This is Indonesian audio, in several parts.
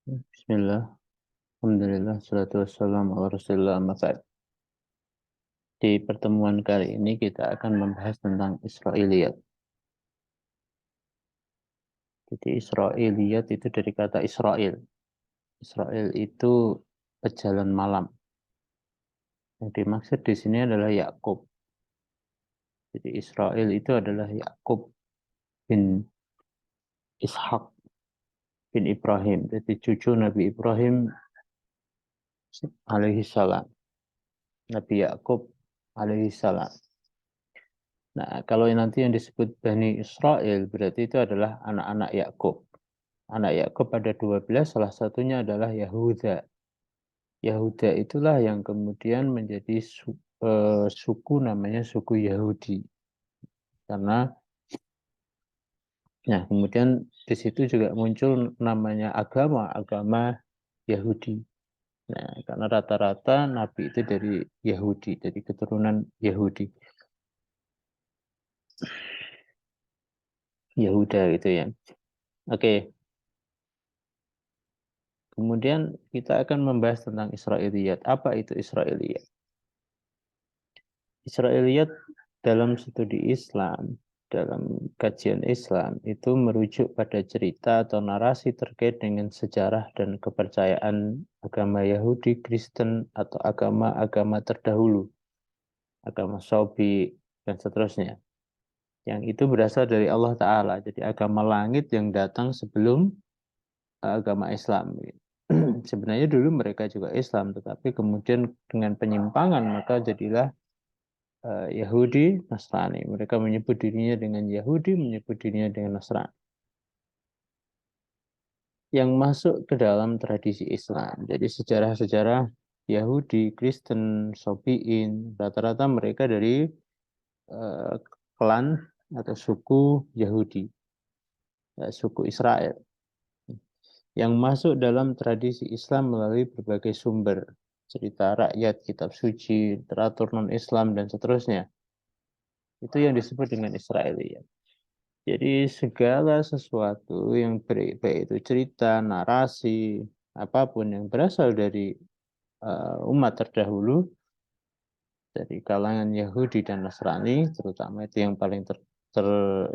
Bismillah, Alhamdulillah, salatu wassalamu ala rasulillah, amma ba'd. Di pertemuan kali ini kita akan membahas tentang Israiliyat. Jadi Israiliyat itu dari kata Israel. Israel itu pejalan malam. Yang dimaksud di sini adalah Yakub. Jadi Israel itu adalah Yakub bin Ishak bin Ibrahim. Jadi cucu Nabi Ibrahim alaihi salam. Nabi Yakub alaihi salam. Nah, kalau nanti yang disebut Bani Israel berarti itu adalah anak-anak Yakub. Anak Yakub ada 12, salah satunya adalah Yahuda. Yahuda itulah yang kemudian menjadi suku namanya suku Yahudi. Karena nah kemudian di situ juga muncul namanya agama Yahudi. Nah, karena rata-rata nabi itu dari Yahudi, dari keturunan Yahudi. Yahuda gitu ya. Oke, kemudian kita akan membahas tentang Israiliyat. Apa itu Israiliyat? Israiliyat dalam studi Islam, dalam kajian Islam, itu merujuk pada cerita atau narasi terkait dengan sejarah dan kepercayaan agama Yahudi, Kristen, atau agama-agama terdahulu, agama Sabi, dan seterusnya. Yang itu berasal dari Allah Ta'ala, jadi agama langit yang datang sebelum agama Islam. Sebenarnya dulu mereka juga Islam, tetapi kemudian dengan penyimpangan maka jadilah Yahudi, Nasrani. Mereka menyebut dirinya dengan Yahudi, menyebut dirinya dengan Nasrani. Yang masuk ke dalam tradisi Islam. Jadi sejarah-sejarah Yahudi, Kristen, Sobiin, rata-rata mereka dari uh, klan atau suku Yahudi, suku Israel. Yang masuk dalam tradisi Islam melalui berbagai sumber. Cerita rakyat, kitab suci, literatur non-Islam, dan seterusnya. Itu yang disebut dengan Israeliyat. Jadi segala sesuatu yang baik itu cerita, narasi, apapun yang berasal dari umat terdahulu, dari kalangan Yahudi dan Nasrani, terutama itu yang paling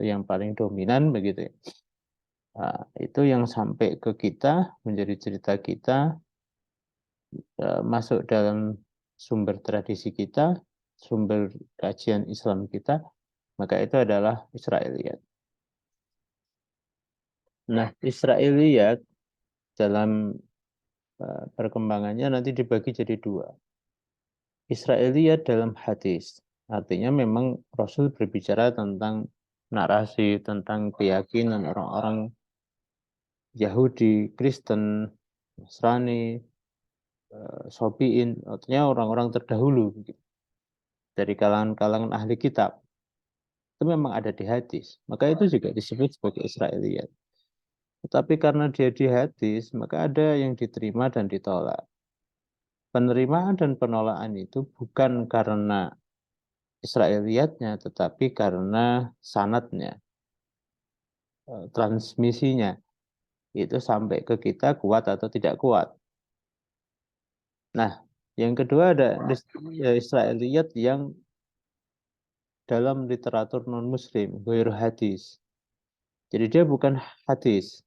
yang paling dominan begitu ya. Nah, itu yang sampai ke kita, menjadi cerita kita, masuk dalam sumber tradisi kita, sumber kajian Islam kita, maka itu adalah Israiliyat. Nah, Israiliyat dalam perkembangannya nanti dibagi jadi dua. Israiliyat dalam hadis. Artinya memang Rasul berbicara tentang narasi, tentang keyakinan orang-orang Yahudi, Kristen, Nasrani, Sobiin, artinya orang-orang terdahulu dari kalangan-kalangan ahli kitab. Itu memang ada di hadis. Maka itu juga disebut sebagai Israiliyat. Tetapi karena dia di hadis, maka ada yang diterima dan ditolak. Penerimaan dan penolakan itu bukan karena Israiliyatnya, tetapi karena sanatnya, transmisinya. Itu sampai ke kita kuat atau tidak kuat. Nah, yang kedua ada Israiliyat yang dalam literatur non-muslim, ghairu hadis. Jadi dia bukan hadis,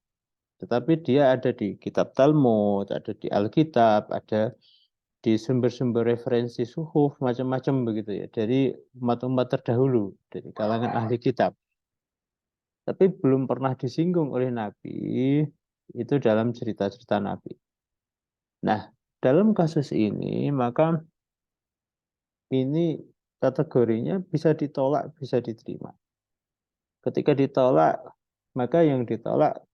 tetapi dia ada di kitab Talmud, ada di Alkitab, ada di sumber-sumber referensi suhuf, macam-macam begitu ya, dari umat-umat terdahulu, dari kalangan ahli kitab. Tapi belum pernah disinggung oleh Nabi, itu dalam cerita-cerita Nabi. Nah, dalam kasus ini, maka ini kategorinya bisa ditolak, bisa diterima. Ketika ditolak, maka yang ditolak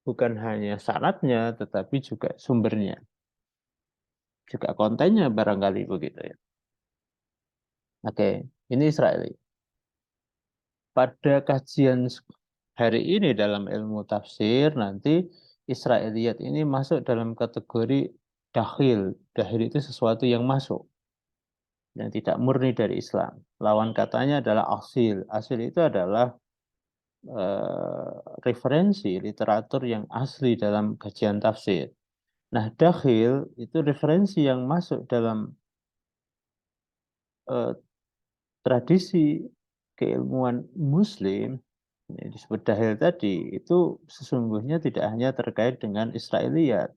bukan hanya syaratnya, tetapi juga sumbernya. Juga kontennya barangkali begitu ya. Oke, ini Israeli. Pada kajian hari ini dalam ilmu tafsir, nanti Israiliyat ini masuk dalam kategori dahil. Dahil itu sesuatu yang masuk, yang tidak murni dari Islam. Lawan katanya adalah asil. Asil itu adalah referensi literatur yang asli dalam kajian tafsir. Nah, dakhil itu referensi yang masuk dalam eh, tradisi keilmuan Muslim, ini disebut dahil tadi, itu sesungguhnya tidak hanya terkait dengan Israiliyat.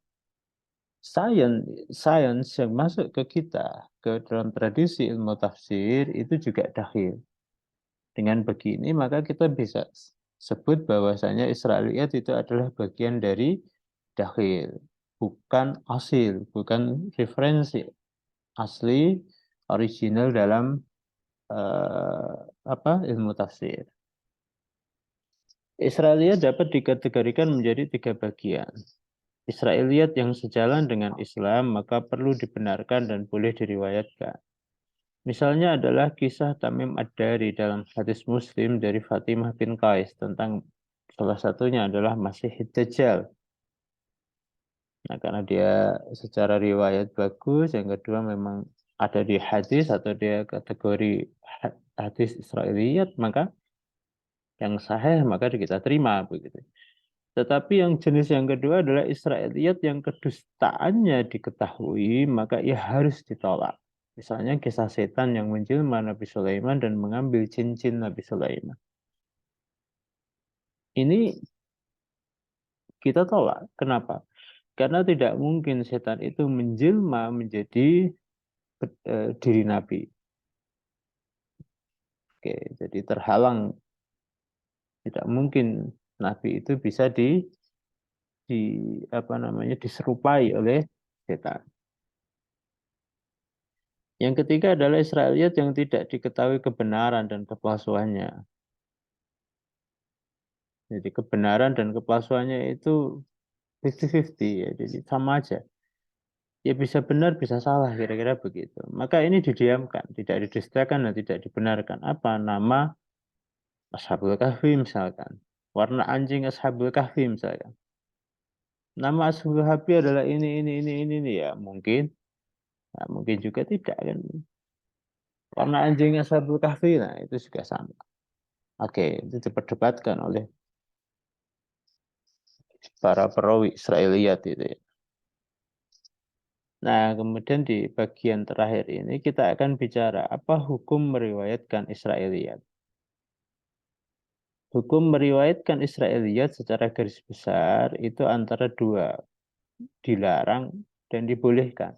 Sains yang masuk ke kita, ke dalam tradisi ilmu tafsir, itu juga dahil. Dengan begini, maka kita bisa sebut bahwasanya Israiliyat itu adalah bagian dari dahil, bukan asil, bukan referensi asli, original dalam ilmu tafsir. Israiliyat dapat dikategorikan menjadi tiga bagian. Israiliyat yang sejalan dengan Islam maka perlu dibenarkan dan boleh diriwayatkan. Misalnya adalah kisah Tamim Ad-Dari dalam hadis Muslim dari Fatimah bin Qais tentang salah satunya adalah Masih Dajjal. Nah, karena dia secara riwayat bagus, yang kedua memang ada di hadis atau dia kategori hadis Israiliyat, maka yang sahih maka kita terima begitu. Tetapi yang jenis yang kedua adalah Israiliyat yang kedustaannya diketahui, maka ia harus ditolak. Misalnya kisah setan yang menjelma Nabi Sulaiman dan mengambil cincin Nabi Sulaiman. Ini kita tolak. Kenapa? Karena tidak mungkin setan itu menjelma menjadi diri Nabi. Oke, jadi terhalang. Tidak mungkin Nabi itu bisa di diserupai oleh setan. Yang ketiga adalah Israiliyat yang tidak diketahui kebenaran dan kepalsuannya. Jadi kebenaran dan kepalsuannya itu 50-50 ya, jadi sama aja. Ya bisa benar, bisa salah, kira-kira begitu. Maka ini didiamkan, tidak didustakan dan tidak dibenarkan. Apa nama Ashabul Kahfi misalkan? Warna anjing Ashabul Kahfi misalkan. Nama Ashabul Kahfi adalah ini ya mungkin. Nah, mungkin juga tidak kan. Warna anjing Ashabul Kahfi, nah itu juga sama. Oke, itu diperdebatkan oleh para perawi Israiliyat itu ya. Nah, kemudian di bagian terakhir ini kita akan bicara apa hukum meriwayatkan Israiliyat. Hukum meriwayatkan Israiliyat secara garis besar itu antara dua, dilarang dan dibolehkan.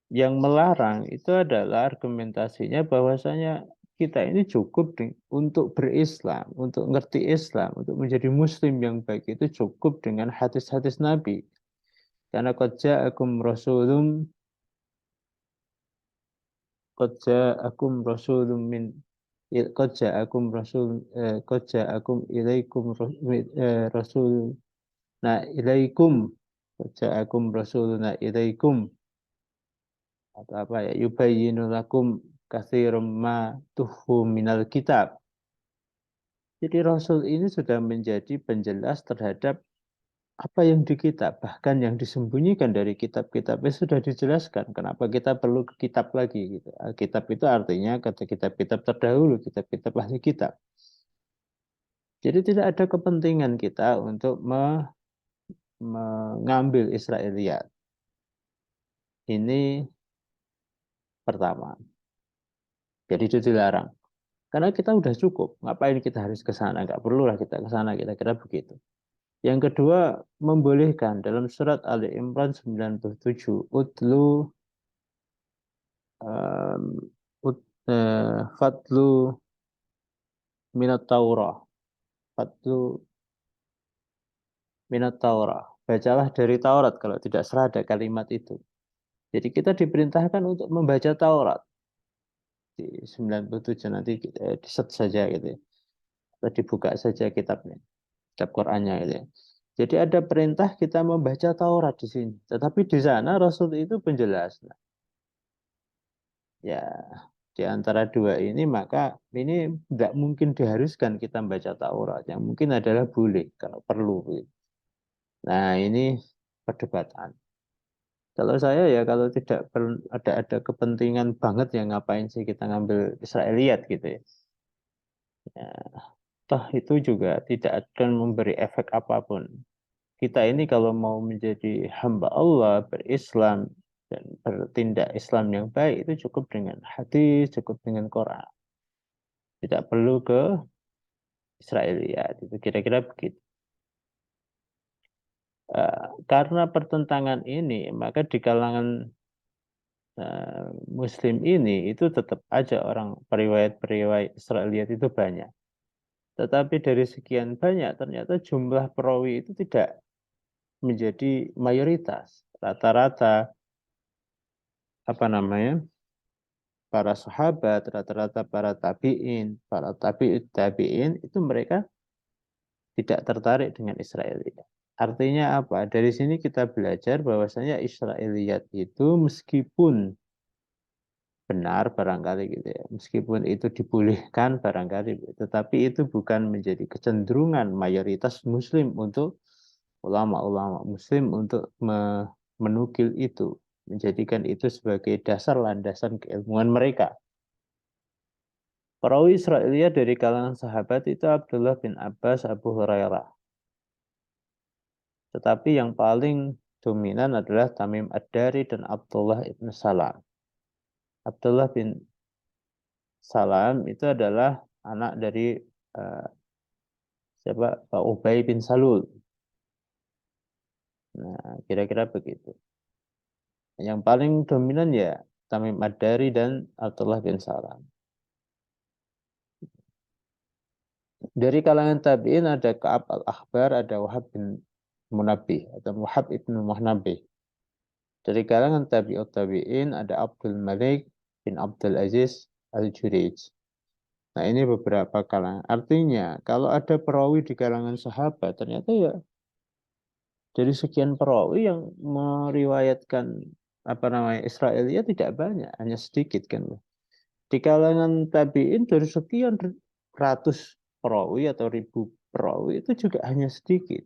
Yang melarang itu adalah argumentasinya bahwasanya kita ini cukup untuk berislam, untuk ngerti Islam, untuk menjadi Muslim yang baik itu cukup dengan hadis-hadis Nabi. Karena qad ja'akum rasulun min qad ja'akum rasul qad ja'akum ilaikum rasul nah ilaikum qad ja'akum rasuluna ilaikum atau apa ya yubayyinu lakum katsirum ma tuhfu minal kitab. Jadi Rasul ini sudah menjadi penjelas terhadap apa yang di kitab, bahkan yang disembunyikan dari kitab-kitabnya sudah dijelaskan. Kenapa kita perlu ke kitab lagi gitu. Kitab itu artinya kata kitab-kitab terdahulu, kitab-kitab ahli kitab. Jadi tidak ada kepentingan kita untuk mengambil Israiliyat. Ini pertama. Jadi itu dilarang. Karena kita udah cukup. Ngapain kita harus ke sana? Nggak perlulah kita ke sana. Kira-kira begitu. Yang kedua, membolehkan dalam surat Ali Imran 97. Um, ut, Fatlu minat Taurah. Fatlu minat Taurah. Bacalah dari Taurat kalau tidak salah ada kalimat itu. Jadi kita diperintahkan untuk membaca Taurat. Di 97 nanti di set saja gitu ya. Atau dibuka saja kitabnya, kitab Qur'annya gitu ya. Jadi ada perintah kita membaca Taurat di sini. Tetapi di sana Rasul itu penjelas. Nah, ya di antara dua ini maka ini tidak mungkin diharuskan kita membaca Taurat. Yang mungkin adalah boleh kalau perlu. Nah ini perdebatan. Kalau saya ya kalau tidak ada kepentingan banget yang ngapain sih kita ngambil Israiliyat gitu ya. Ya, toh itu juga tidak akan memberi efek apapun. kita ini kalau mau menjadi hamba Allah, berislam, dan bertindak Islam yang baik, itu cukup dengan hadis, cukup dengan Quran. Tidak perlu ke Israiliyat. Itu kira-kira begitu. Karena pertentangan ini, maka di kalangan Muslim ini itu tetap aja orang periwayat-periwayat Israiliyat itu banyak. Tetapi dari sekian banyak, ternyata jumlah perawi itu tidak menjadi mayoritas. Rata-rata apa namanya, para sahabat, rata-rata para tabi'ut tabi'in itu mereka tidak tertarik dengan Israiliyat. Artinya apa? Dari sini kita belajar bahwasanya Israiliyat itu meskipun benar barangkali gitu ya, meskipun itu dibolehkan barangkali, tetapi itu bukan menjadi kecenderungan mayoritas Muslim untuk ulama-ulama Muslim untuk menukil itu, menjadikan itu sebagai dasar landasan keilmuan mereka. Perawi Israiliyat dari kalangan sahabat itu Abdullah bin Abbas, Abu Hurairah. Tetapi yang paling dominan adalah Tamim Ad-Dari dan Abdullah ibn Salam. Abdullah bin Salam itu adalah anak dari uh, siapa? Pak Ubay bin Salul. Nah, kira-kira begitu. Yang paling dominan ya Tamim Ad-Dari dan Abdullah bin Salam. Dari kalangan tabi'in ada Ka'ab al-Akhbar, ada Wahab bin Munabbih atau Wahab ibn Munabbih. Dari kalangan tabi'ut tabi'in ada Abdul Malik bin Abdul Aziz al-Jurij. Nah, ini beberapa kalangan. Artinya, kalau ada perawi di kalangan sahabat, ternyata ya dari sekian perawi yang meriwayatkan apa namanya Israelia tidak banyak, hanya sedikit kan. Di kalangan tabi'in dari sekian ratus perawi atau ribu perawi itu juga hanya sedikit.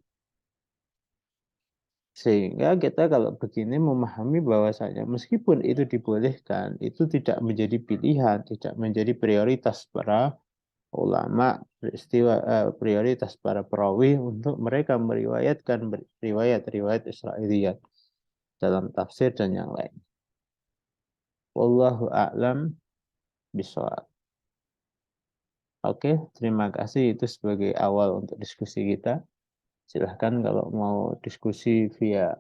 Sehingga kita kalau begini memahami bahwasanya meskipun itu dibolehkan, itu tidak menjadi pilihan, tidak menjadi prioritas para ulama, prioritas para perawi untuk mereka meriwayatkan riwayat-riwayat Israiliyat dalam tafsir dan yang lain. Wallahu a'lam bishawab. Oke, terima kasih itu sebagai awal untuk diskusi kita. Silahkan kalau mau diskusi via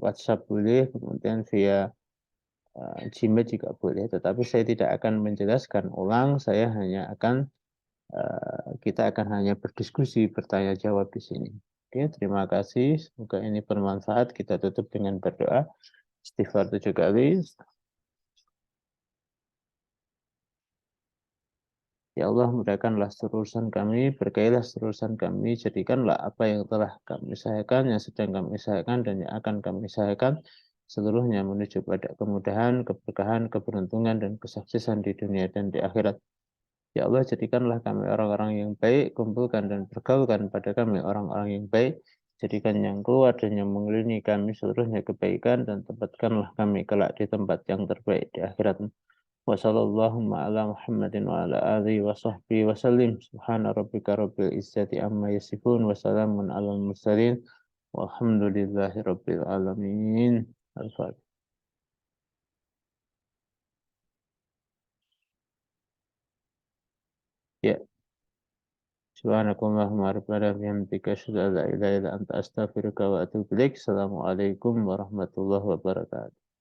WhatsApp boleh, kemudian via Gmail juga boleh. Tetapi saya tidak akan menjelaskan ulang, saya hanya akan kita akan hanya berdiskusi, bertanya jawab di sini. Oke, terima kasih. Semoga ini bermanfaat. Kita tutup dengan berdoa. Istighfar 7 kali. Ya Allah, mudahkanlah seterusan kami, berkailah seterusan kami, jadikanlah apa yang telah kami usahakan, yang sedang kami usahakan, dan yang akan kami usahakan, seluruhnya menuju pada kemudahan, keberkahan, keberuntungan, dan kesuksesan di dunia dan di akhirat. Ya Allah, jadikanlah kami orang-orang yang baik, kumpulkan dan bergaulkan pada kami orang-orang yang baik, jadikan yang keluar dan yang mengelilingi kami seluruhnya kebaikan, dan tempatkanlah kami kelak di tempat yang terbaik di akhirat. Wassallallahu ala Muhammadin wa ala alihi wa sahbihi wa sallim. Subhana rabbika rabbil izzati amma yasifun wa salamun alal mursalin. Walhamdulillahi rabbil alamin. Al-Fatihah. Ya, subhanakallahumma rabbana bihamdika asyhadu an la ilaha illa anta astaghfiruka wa atubu ilaik. Assalamualaikum warahmatullahi wabarakatuh.